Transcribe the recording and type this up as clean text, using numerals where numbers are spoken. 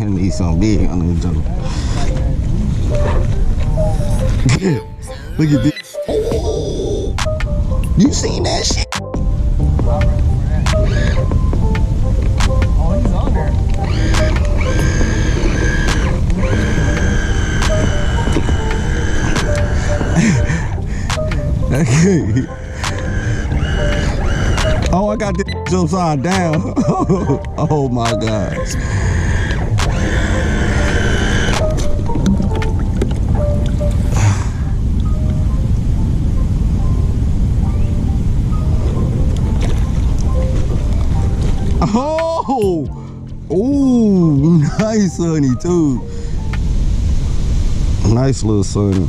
I need something big on this joke. Look at this. You seen that shit? Oh, he's on there. Okay. Oh, I got this upside down. Oh my gosh. Oh, oh, nice honey too. Nice little sonny.